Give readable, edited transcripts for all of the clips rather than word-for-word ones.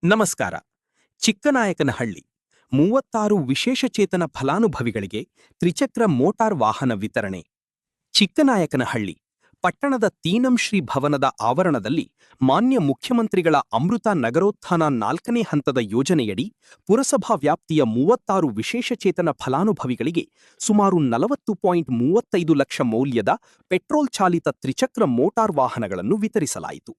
ನಮಸ್ಕಾರ. ಚಿಕ್ಕನಾಯಕನಹಳ್ಳಿ 36 ವಿಶೇಷಚೇತನ ಫಲಾನುಭವಿಗಳಿಗೆ ತ್ರಿಚಕ್ರ ಮೋಟಾರ್ ವಾಹನ ವಿತರಣೆ. ಚಿಕ್ಕನಾಯಕನಹಳ್ಳಿ ಪಟ್ಟಣದ ತೀನಂ ಶ್ರೀ ಭವನದ ಆವರಣದಲ್ಲಿ ಮಾನ್ಯ ಮುಖ್ಯಮಂತ್ರಿಗಳ ಅಮೃತ ನಗರೋತ್ಥಾನ 4ನೇ ಹಂತದ ಯೋಜನೆಯಡಿ ಪುರಸಭಾ ವ್ಯಾಪ್ತಿಯ 36 ವಿಶೇಷಚೇತನ ಫಲಾನುಭವಿಗಳಿಗೆ ಸುಮಾರು 40.35 ಲಕ್ಷ ಮೌಲ್ಯದ ಪೆಟ್ರೋಲ್ ಚಾಲಿತ ತ್ರಿಚಕ್ರ ಮೋಟಾರ್ ವಾಹನಗಳನ್ನು ವಿತರಿಸಲಾಯಿತು.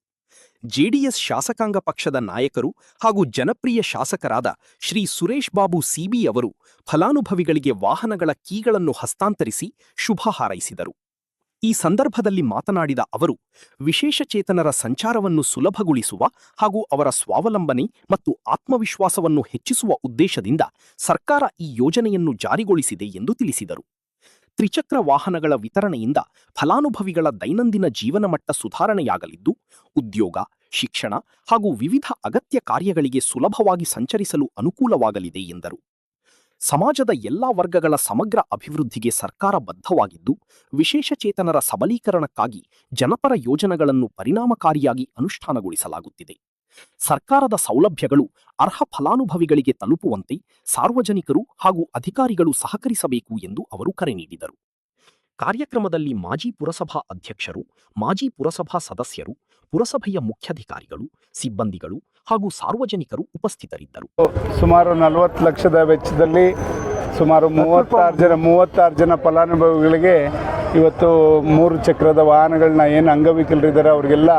ಜೆಡಿಎಸ್ ಶಾಸಕಾಂಗ ಪಕ್ಷದ ನಾಯಕರು ಹಾಗೂ ಜನಪ್ರಿಯ ಶಾಸಕರಾದ ಶ್ರೀ ಸುರೇಶ್ ಬಾಬು ಸಿಬಿ ಅವರು ಫಲಾನುಭವಿಗಳಿಗೆ ವಾಹನಗಳ ಕೀಗಳನ್ನು ಹಸ್ತಾಂತರಿಸಿ ಶುಭ ಹಾರೈಸಿದರು. ಈ ಸಂದರ್ಭದಲ್ಲಿ ಮಾತನಾಡಿದ ಅವರು, ವಿಶೇಷಚೇತನರ ಸಂಚಾರವನ್ನು ಸುಲಭಗೊಳಿಸುವ ಹಾಗೂ ಅವರ ಸ್ವಾವಲಂಬನೆ ಮತ್ತು ಆತ್ಮವಿಶ್ವಾಸವನ್ನು ಹೆಚ್ಚಿಸುವ ಉದ್ದೇಶದಿಂದ ಸರ್ಕಾರ ಈ ಯೋಜನೆಯನ್ನು ಜಾರಿಗೊಳಿಸಿದೆ ಎಂದು ತಿಳಿಸಿದರು. ತ್ರಿಚಕ್ರ ವಾಹನಗಳ ವಿತರಣೆಯಿಂದ ಫಲಾನುಭವಿಗಳ ದೈನಂದಿನ ಜೀವನಮಟ್ಟ ಸುಧಾರಣೆಯಾಗಲಿದ್ದು, ಉದ್ಯೋಗ, ಶಿಕ್ಷಣ ಹಾಗೂ ವಿವಿಧ ಅಗತ್ಯ ಕಾರ್ಯಗಳಿಗೆ ಸುಲಭವಾಗಿ ಸಂಚರಿಸಲು ಅನುಕೂಲವಾಗಲಿದೆ ಎಂದರು. ಸಮಾಜದ ಎಲ್ಲಾ ವರ್ಗಗಳ ಸಮಗ್ರ ಅಭಿವೃದ್ಧಿಗೆ ಸರ್ಕಾರ ಬದ್ಧವಾಗಿದ್ದು, ವಿಶೇಷಚೇತನರ ಸಬಲೀಕರಣಕ್ಕಾಗಿ ಜನಪರ ಯೋಜನೆಗಳನ್ನು ಪರಿಣಾಮಕಾರಿಯಾಗಿ ಅನುಷ್ಠಾನಗೊಳಿಸಲಾಗುತ್ತಿದೆ. ಸರ್ಕಾರದ ಸೌಲಭ್ಯಗಳು ಅರ್ಹ ಫಲಾನುಭವಿಗಳಿಗೆ ತಲುಪುವಂತೆ ಸಾರ್ವಜನಿಕರು ಹಾಗೂ ಅಧಿಕಾರಿಗಳು ಸಹಕರಿಸಬೇಕು ಎಂದು ಅವರು ಕರೆ ನೀಡಿದರು. ಕಾರ್ಯಕ್ರಮದಲ್ಲಿ ಮಾಜಿ ಪುರಸಭಾ ಅಧ್ಯಕ್ಷರು, ಮಾಜಿ ಪುರಸಭಾ ಸದಸ್ಯರು, ಪುರಸಭೆಯ ಮುಖ್ಯಾಧಿಕಾರಿಗಳು, ಸಿಬ್ಬಂದಿಗಳು ಹಾಗೂ ಸಾರ್ವಜನಿಕರು ಉಪಸ್ಥಿತರಿದ್ದರು. ಸುಮಾರು 40 ಲಕ್ಷದ ವೆಚ್ಚದಲ್ಲಿ ಸುಮಾರು 36 ಜನ ಫಲಾನುಭವಿಗಳಿಗೆ ಇವತ್ತು 3 ಚಕ್ರದ ವಾಹನಗಳನ್ನ ಏನು ಅಂಗವಿಕಲರಿದ್ದಾರೆ ಅವರಿಗೆಲ್ಲ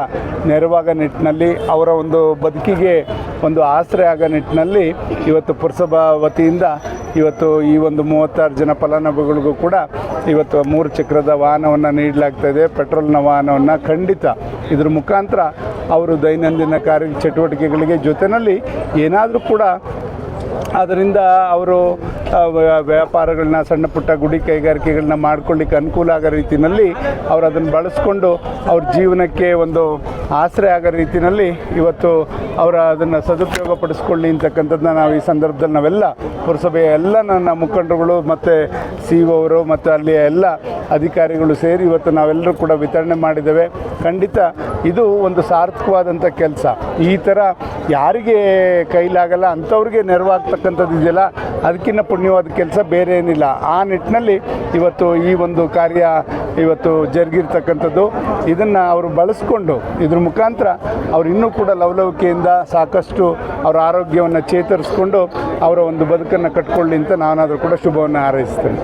ನೆರವಾಗ ನಿಟ್ಟಿನಲ್ಲಿ, ಅವರ ಒಂದು ಬದುಕಿಗೆ ಒಂದು ಆಶ್ರಯ ಆಗೋ ನಿಟ್ಟಿನಲ್ಲಿ ಇವತ್ತು ಪುರಸಭಾ ವತಿಯಿಂದ ಇವತ್ತು ಈ ಒಂದು 36 ಜನ ಫಲಾನುಭವಿಗಳಿಗೂ ಕೂಡ ಇವತ್ತು 3 ಚಕ್ರದ ವಾಹನವನ್ನು ನೀಡಲಾಗ್ತಾಯಿದೆ. ಪೆಟ್ರೋಲ್ನ ವಾಹನವನ್ನು ಖಂಡಿತ ಇದ್ರ ಮುಖಾಂತರ ಅವರು ದೈನಂದಿನ ಚಟುವಟಿಕೆಗಳಿಗೆ ಜೊತೆಯಲ್ಲಿ ಏನಾದರೂ ಕೂಡ ಅದರಿಂದ ಅವರು ವ್ಯಾಪಾರಗಳನ್ನ, ಸಣ್ಣ ಪುಟ್ಟ ಗುಡಿ ಕೈಗಾರಿಕೆಗಳನ್ನ ಮಾಡ್ಕೊಳ್ಳಿಕ್ಕೆ ಅನುಕೂಲ ಆಗೋ ರೀತಿಯಲ್ಲಿ ಅವರು ಅದನ್ನು ಬಳಸ್ಕೊಂಡು ಅವ್ರ ಜೀವನಕ್ಕೆ ಒಂದು ಆಶ್ರಯ ಆಗೋ ರೀತಿಯಲ್ಲಿ ಇವತ್ತು ಅವರ ಅದನ್ನು ಸದುಪಯೋಗ ಪಡಿಸ್ಕೊಳ್ಳಿ ಅಂತಕ್ಕಂಥದ್ದನ್ನ ನಾವು ಈ ಸಂದರ್ಭದಲ್ಲಿ ನಾವೆಲ್ಲ ಪುರಸಭೆಯ ಎಲ್ಲ ನನ್ನ ಮುಖಂಡರುಗಳು ಮತ್ತು ಸಿ.ಇ.ಒ ಅವರು ಮತ್ತು ಅಲ್ಲಿಯ ಎಲ್ಲ ಅಧಿಕಾರಿಗಳು ಸೇರಿ ಇವತ್ತು ನಾವೆಲ್ಲರೂ ಕೂಡ ವಿತರಣೆ ಮಾಡಿದ್ದೇವೆ. ಖಂಡಿತ ಇದು ಒಂದು ಸಾರ್ಥಕವಾದಂಥ ಕೆಲಸ. ಈ ಥರ ಯಾರಿಗೆ ಕೈಲಾಗಲ್ಲ ಅಂಥವ್ರಿಗೆ ನೆರವಾಗ್ತಕ್ಕಂಥದ್ದು ಇದೆಯಲ್ಲ, ಅದಕ್ಕಿಂತ ಪುಣ್ಯವಾದ ಕೆಲಸ ಬೇರೆ ಏನಿಲ್ಲ. ಆ ನಿಟ್ಟಿನಲ್ಲಿ ಇವತ್ತು ಈ ಒಂದು ಕಾರ್ಯ ಇವತ್ತು ಜರುಗಿರ್ತಕ್ಕಂಥದ್ದು. ಇದನ್ನು ಅವರು ಬಳಸ್ಕೊಂಡು ಇದ್ರ ಮುಖಾಂತರ ಅವ್ರು ಇನ್ನೂ ಕೂಡ ಲವಲವಿಕೆಯಿಂದ ಸಾಕಷ್ಟು ಅವರ ಆರೋಗ್ಯವನ್ನು ಚೇತರಿಸ್ಕೊಂಡು ಅವರ ಒಂದು ಬದುಕನ್ನು ಕಟ್ಕೊಳ್ಳಿ ಅಂತ ನಾನಾದರೂ ಕೂಡ ಶುಭವನ್ನು ಹಾರೈಸ್ತೇನೆ.